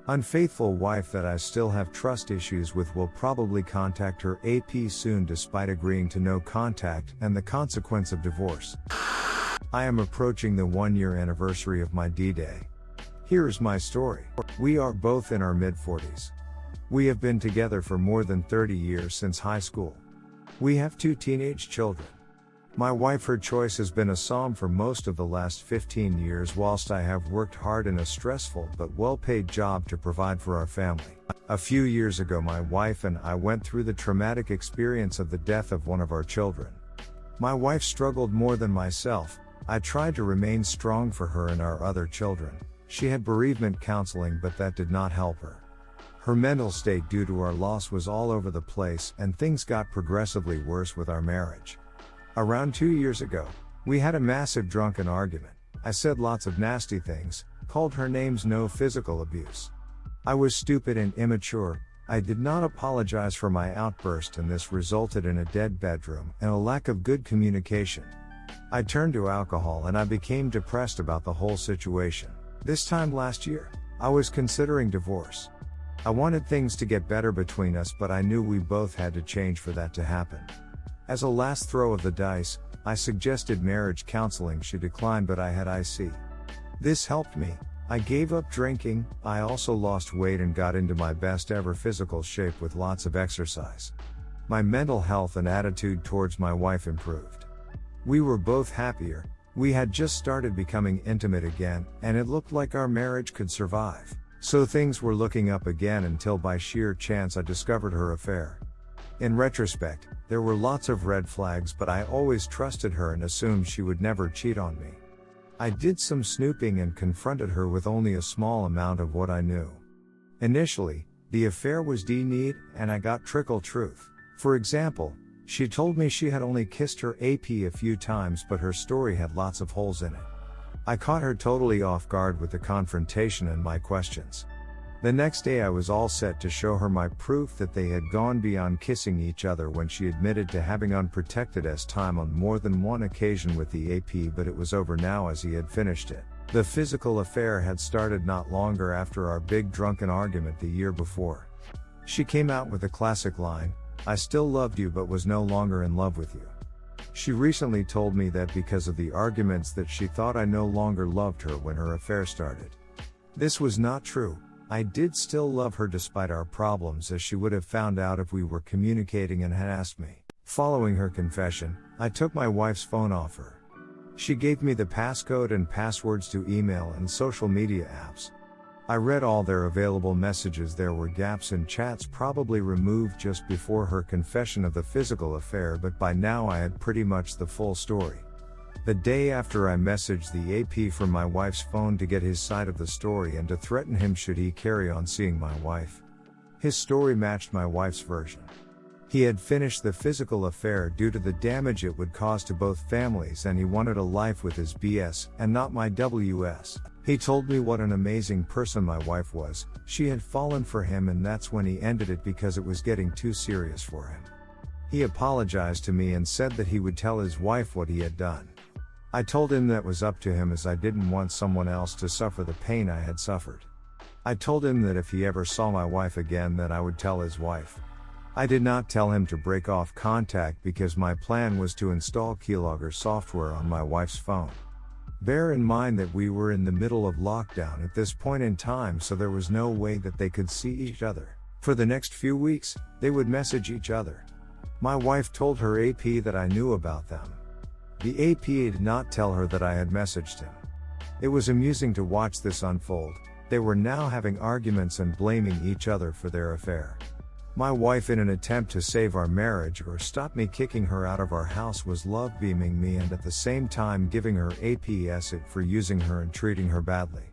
Unfaithful wife that I still have trust issues with will probably contact her AP soon despite agreeing to no contact and the consequence of divorce. I am approaching the 1-year anniversary of my D-Day. Here is my story. We are both in our mid-40s. We have been together for more than 30 years since high school. We have 2 teenage children. My wife, her choice has been a psalm for most of the last 15 years whilst I have worked hard in a stressful but well-paid job to provide for our family. A few years ago my wife and I went through the traumatic experience of the death of one of our children. My wife struggled more than myself. I tried to remain strong for her and our other children. She had bereavement counseling but that did not help her. Her mental state due to our loss was all over the place and things got progressively worse with our marriage. Around 2 years ago, we had a massive drunken argument. I said lots of nasty things, called her names, no physical abuse. I was stupid and immature. I did not apologize for my outburst and this resulted in a dead bedroom and a lack of good communication. I turned to alcohol and I became depressed about the whole situation. This time last year, I was considering divorce. I wanted things to get better between us but I knew we both had to change for that to happen. As a last throw of the dice, I suggested marriage counseling. She declined but I had IC. This helped me. I gave up drinking. I also lost weight and got into my best ever physical shape with lots of exercise. My mental health and attitude towards my wife improved. We were both happier. We had just started becoming intimate again, and it looked like our marriage could survive. So things were looking up again until by sheer chance I discovered her affair. In retrospect, there were lots of red flags but I always trusted her and assumed she would never cheat on me. I did some snooping and confronted her with only a small amount of what I knew. Initially, the affair was D-need, and I got trickle truth. For example, she told me she had only kissed her AP a few times but her story had lots of holes in it. I caught her totally off guard with the confrontation and my questions. The next day I was all set to show her my proof that they had gone beyond kissing each other when she admitted to having unprotected time on more than one occasion with the AP but it was over now as he had finished it. The physical affair had started not longer after our big drunken argument the year before. She came out with a classic line, "I still loved you but was no longer in love with you." She recently told me that because of the arguments that she thought I no longer loved her when her affair started. This was not true. I did still love her despite our problems, as she would have found out if we were communicating and had asked me. Following her confession, I took my wife's phone off her. She gave me the passcode and passwords to email and social media apps. I read all their available messages. There were gaps in chats probably removed just before her confession of the physical affair, but by now I had pretty much the full story. The day after, I messaged the AP from my wife's phone to get his side of the story and to threaten him should he carry on seeing my wife. His story matched my wife's version. He had finished the physical affair due to the damage it would cause to both families and he wanted a life with his BS and not my WS. He told me what an amazing person my wife was. She had fallen for him and that's when he ended it because it was getting too serious for him. He apologized to me and said that he would tell his wife what he had done. I told him that was up to him as I didn't want someone else to suffer the pain I had suffered. I told him that if he ever saw my wife again that I would tell his wife. I did not tell him to break off contact because my plan was to install keylogger software on my wife's phone. Bear in mind that we were in the middle of lockdown at this point in time, so there was no way that they could see each other. For the next few weeks, they would message each other. My wife told her AP that I knew about them. The AP did not tell her that I had messaged him. It was amusing to watch this unfold. They were now having arguments and blaming each other for their affair. My wife, in an attempt to save our marriage or stop me kicking her out of our house, was love beaming me and at the same time giving her APS it for using her and treating her badly.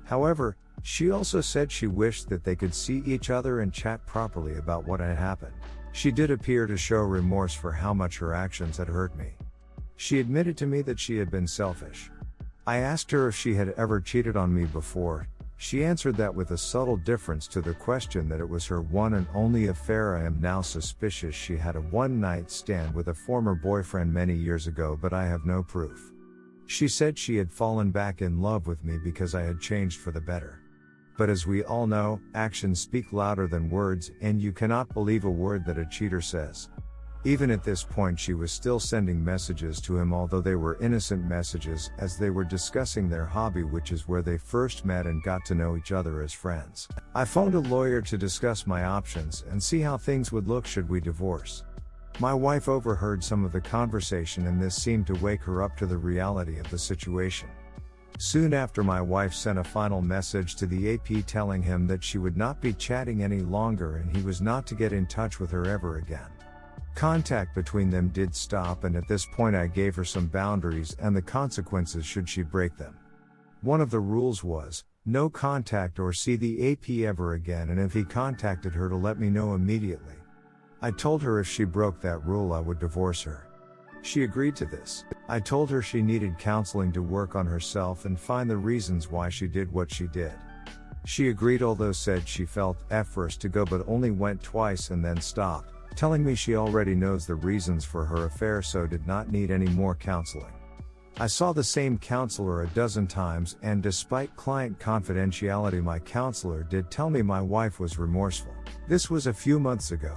However, she also said she wished that they could see each other and chat properly about what had happened. She did appear to show remorse for how much her actions had hurt me. She admitted to me that she had been selfish. I asked her if she had ever cheated on me before. She answered that with a subtle difference to the question that it was her one and only affair. I am now suspicious she had a one-night stand with a former boyfriend many years ago, but I have no proof. She said she had fallen back in love with me because I had changed for the better. But as we all know, actions speak louder than words, and you cannot believe a word that a cheater says. Even at this point she was still sending messages to him, although they were innocent messages, as they were discussing their hobby, which is where they first met and got to know each other as friends. I phoned a lawyer to discuss my options and see how things would look should we divorce. My wife overheard some of the conversation, and this seemed to wake her up to the reality of the situation. Soon after, my wife sent a final message to the AP telling him that she would not be chatting any longer and he was not to get in touch with her ever again. Contact between them did stop, and at this point I gave her some boundaries and the consequences should she break them. One of the rules was, no contact or see the AP ever again, and if he contacted her to let me know immediately. I told her if she broke that rule I would divorce her. She agreed to this. I told her she needed counseling to work on herself and find the reasons why she did what she did. She agreed, although said she felt at first to go but only went twice and then stopped, telling me she already knows the reasons for her affair so did not need any more counseling. I saw the same counselor a dozen times, and despite client confidentiality my counselor did tell me my wife was remorseful. This was a few months ago.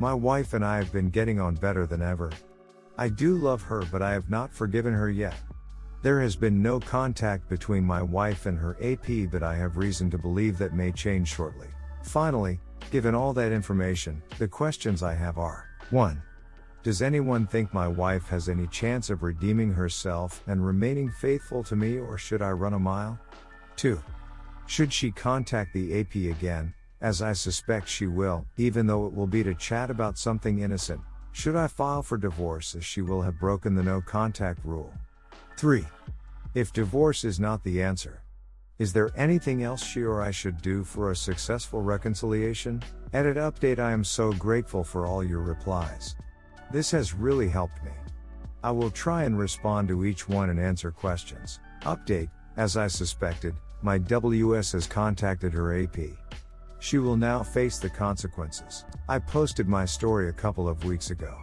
My wife and I have been getting on better than ever. I do love her, but I have not forgiven her yet. There has been no contact between my wife and her AP, but I have reason to believe that may change shortly. Finally, given all that information, the questions I have are: 1. Does anyone think my wife has any chance of redeeming herself and remaining faithful to me, or should I run a mile? 2. Should she contact the AP again, as I suspect she will, even though it will be to chat about something innocent? Should I file for divorce, as she will have broken the no contact rule? 3. If divorce is not the answer, is there anything else she or I should do for a successful reconciliation? Edit update. I am so grateful for all your replies. This has really helped me. I will try and respond to each one and answer questions. Update, as I suspected, my WS has contacted her AP. She will now face the consequences. I posted my story a couple of weeks ago.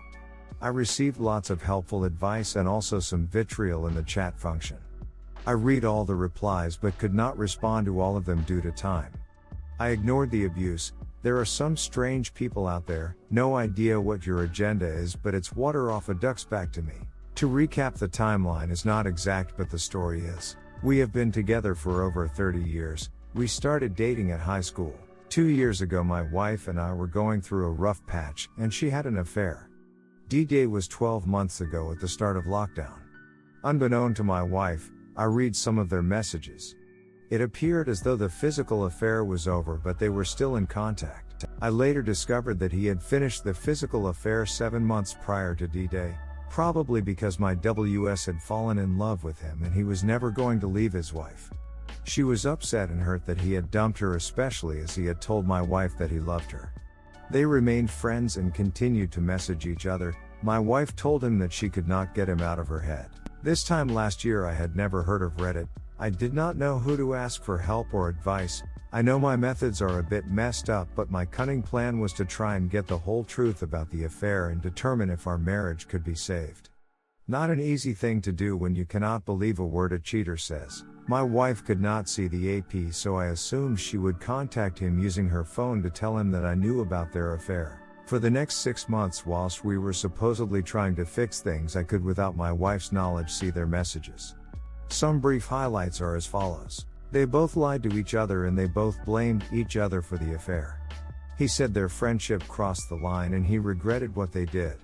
I received lots of helpful advice and also some vitriol in the chat function. I read all the replies but could not respond to all of them due to time. I ignored the abuse. There are some strange people out there, no idea what your agenda is, but it's water off a duck's back to me. To recap, the timeline is not exact, but the story is. We have been together for over 30 years. We started dating at high school. 2 years ago my wife and I were going through a rough patch, and she had an affair. D-Day was 12 months ago at the start of lockdown. Unbeknown to my wife, I read some of their messages. It appeared as though the physical affair was over, but they were still in contact. I later discovered that he had finished the physical affair 7 months prior to D-Day, probably because my WS had fallen in love with him and he was never going to leave his wife. She was upset and hurt that he had dumped her, especially as he had told my wife that he loved her. They remained friends and continued to message each other. My wife told him that she could not get him out of her head. This time last year I had never heard of Reddit. I did not know who to ask for help or advice. I know my methods are a bit messed up, but my cunning plan was to try and get the whole truth about the affair and determine if our marriage could be saved. Not an easy thing to do when you cannot believe a word a cheater says. My wife could not see the AP, so I assumed she would contact him using her phone to tell him that I knew about their affair. For the next 6 months whilst we were supposedly trying to fix things, I could without my wife's knowledge see their messages. Some brief highlights are as follows. They both lied to each other and they both blamed each other for the affair. He said their friendship crossed the line and he regretted what they did.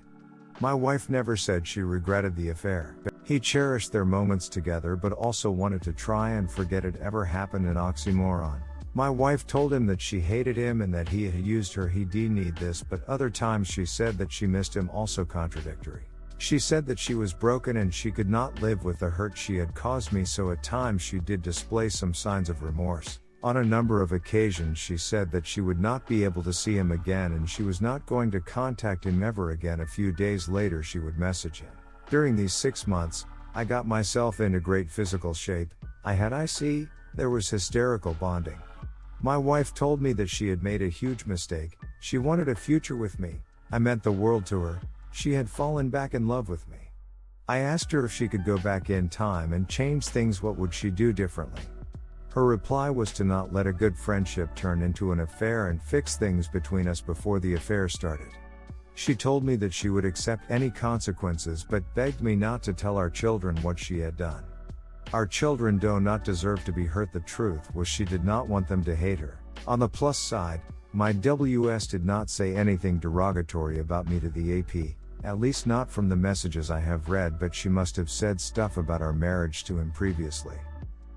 My wife never said she regretted the affair. He cherished their moments together but also wanted to try and forget it ever happened, an oxymoron. My wife told him that she hated him and that he had used her. He did need this, but other times she said that she missed him, also contradictory. She said that she was broken and she could not live with the hurt she had caused me, so at times she did display some signs of remorse. On a number of occasions she said that she would not be able to see him again and she was not going to contact him ever again. A few days later she would message him. During these 6 months, I got myself into great physical shape. I had IC, there was hysterical bonding. My wife told me that she had made a huge mistake. She wanted a future with me. I meant the world to her. She had fallen back in love with me. I asked her if she could go back in time and change things, what would she do differently? Her reply was to not let a good friendship turn into an affair and fix things between us before the affair started. She told me that she would accept any consequences but begged me not to tell our children what she had done. Our children do not deserve to be hurt. The truth was she did not want them to hate her. On the plus side, my WS did not say anything derogatory about me to the AP, at least not from the messages I have read, but she must have said stuff about our marriage to him previously.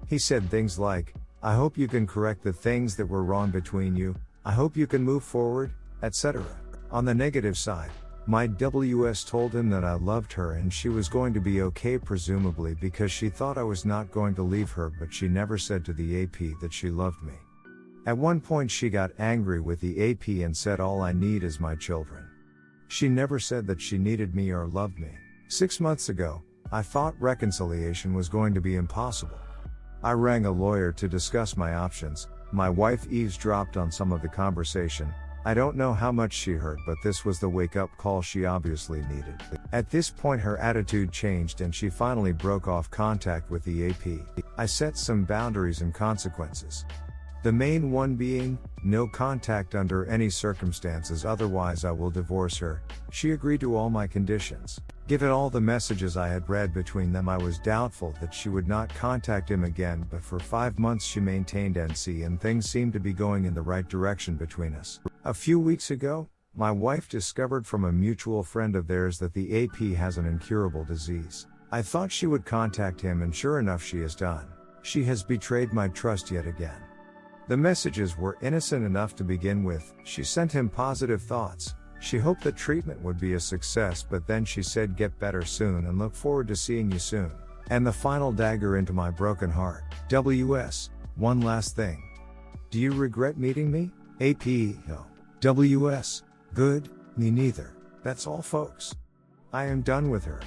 He said things like, "I hope you can correct the things that were wrong between you, I hope you can move forward," etc. On the negative side, my WS told him that I loved her and she was going to be okay, presumably because she thought I was not going to leave her, but she never said to the AP that she loved me. At one point she got angry with the AP and said, "All I need is my children." She never said that she needed me or loved me. 6 months ago, I thought reconciliation was going to be impossible. I rang a lawyer to discuss my options. My wife eavesdropped on some of the conversation. I don't know how much she heard, but this was the wake-up call she obviously needed. At this point her attitude changed and she finally broke off contact with the AP. I set some boundaries and consequences. The main one being, no contact under any circumstances, otherwise I will divorce her. She agreed to all my conditions. Given all the messages I had read between them, I was doubtful that she would not contact him again, but for 5 months she maintained NC and things seemed to be going in the right direction between us. A few weeks ago, my wife discovered from a mutual friend of theirs that the AP has an incurable disease. I thought she would contact him, and sure enough she has done. She has betrayed my trust yet again. The messages were innocent enough to begin with. She sent him positive thoughts. She hoped the treatment would be a success, but then she said, "Get better soon and look forward to seeing you soon." And the final dagger into my broken heart. WS, one last thing. Do you regret meeting me? AP, no. WS, good, me neither. That's all, folks. I am done with her.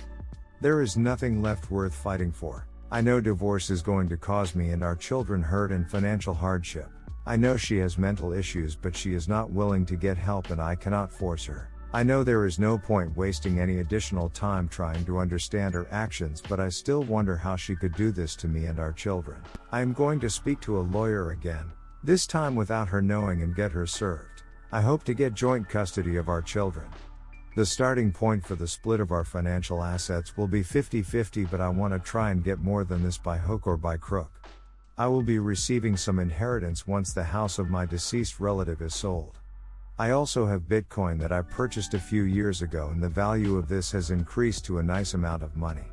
There is nothing left worth fighting for. I know divorce is going to cause me and our children hurt and financial hardship. I know she has mental issues, but she is not willing to get help and I cannot force her. I know there is no point wasting any additional time trying to understand her actions, but I still wonder how she could do this to me and our children. I am going to speak to a lawyer again, this time without her knowing, and get her served. I hope to get joint custody of our children. The starting point for the split of our financial assets will be 50-50, but I want to try and get more than this by hook or by crook. I will be receiving some inheritance once the house of my deceased relative is sold. I also have Bitcoin that I purchased a few years ago, and the value of this has increased to a nice amount of money.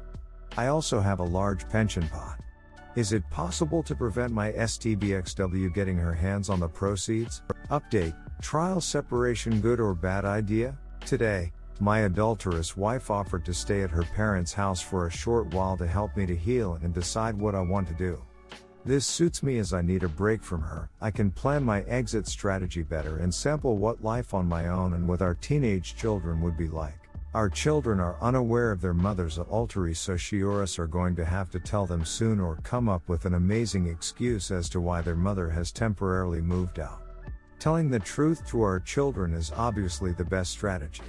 I also have a large pension pot. Is it possible to prevent my STBXW getting her hands on the proceeds? Update: trial separation, good or bad idea? Today, my adulterous wife offered to stay at her parents' house for a short while to help me to heal and decide what I want to do. This suits me as I need a break from her. I can plan my exit strategy better and sample what life on my own and with our teenage children would be like. Our children are unaware of their mother's adultery, so she or us are going to have to tell them soon or come up with an amazing excuse as to why their mother has temporarily moved out. Telling the truth to our children is obviously the best strategy.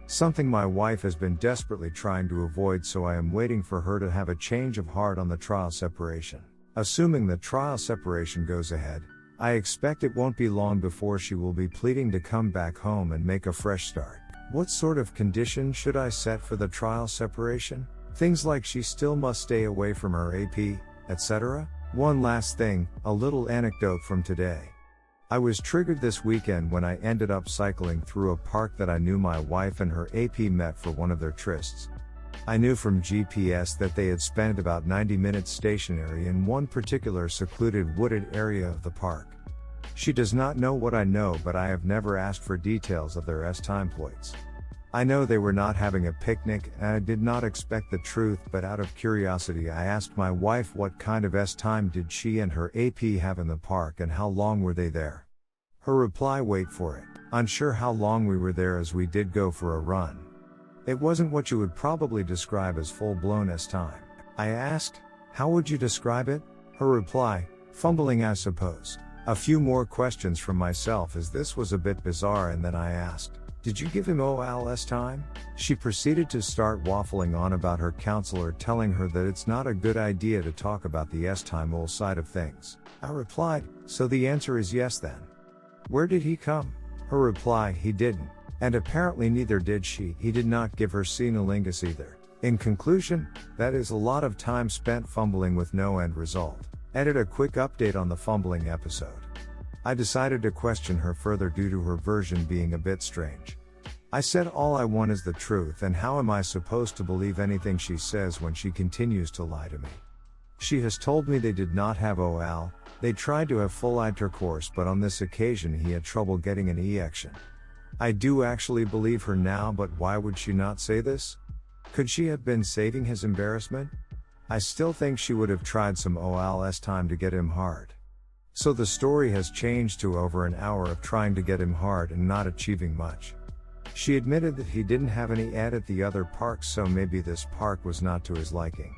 Something my wife has been desperately trying to avoid, so I am waiting for her to have a change of heart on the trial separation. Assuming the trial separation goes ahead, I expect it won't be long before she will be pleading to come back home and make a fresh start. What sort of conditions should I set for the trial separation? Things like she still must stay away from her AP, etc. One last thing, a little anecdote from today. I was triggered this weekend when I ended up cycling through a park that I knew my wife and her AP met for one of their trysts. I knew from GPS that they had spent about 90 minutes stationary in one particular secluded wooded area of the park. She does not know what I know, but I have never asked for details of their time plots. I know they were not having a picnic, and I did not expect the truth, but out of curiosity I asked my wife what kind of time did she and her AP have in the park and how long were they there. Her reply, wait for it, unsure how long we were there as we did go for a run. It wasn't what you would probably describe as full-blown time. I asked, how would you describe it? Her reply, fumbling I suppose. A few more questions from myself as this was a bit bizarre, and then I asked, Did you give him OLS time? She proceeded to start waffling on about her counselor telling her that it's not a good idea to talk about the S-time ol side of things. I replied, so the answer is yes then. Where did he come? Her reply, he didn't. And apparently neither did she. He did not give her cunnilingus either. In conclusion, that is a lot of time spent fumbling with no end result. Edit a quick update on the fumbling episode. I decided to question her further due to her version being a bit strange. I said all I want is the truth, and how am I supposed to believe anything she says when she continues to lie to me? She has told me they did not have OL, they tried to have full intercourse, but on this occasion he had trouble getting an erection. I do actually believe her now, but why would she not say this? Could she have been saving his embarrassment? I still think she would have tried some OLS time to get him hard. So the story has changed to over an hour of trying to get him hard and not achieving much. She admitted that he didn't have any ad at the other parks, so maybe this park was not to his liking.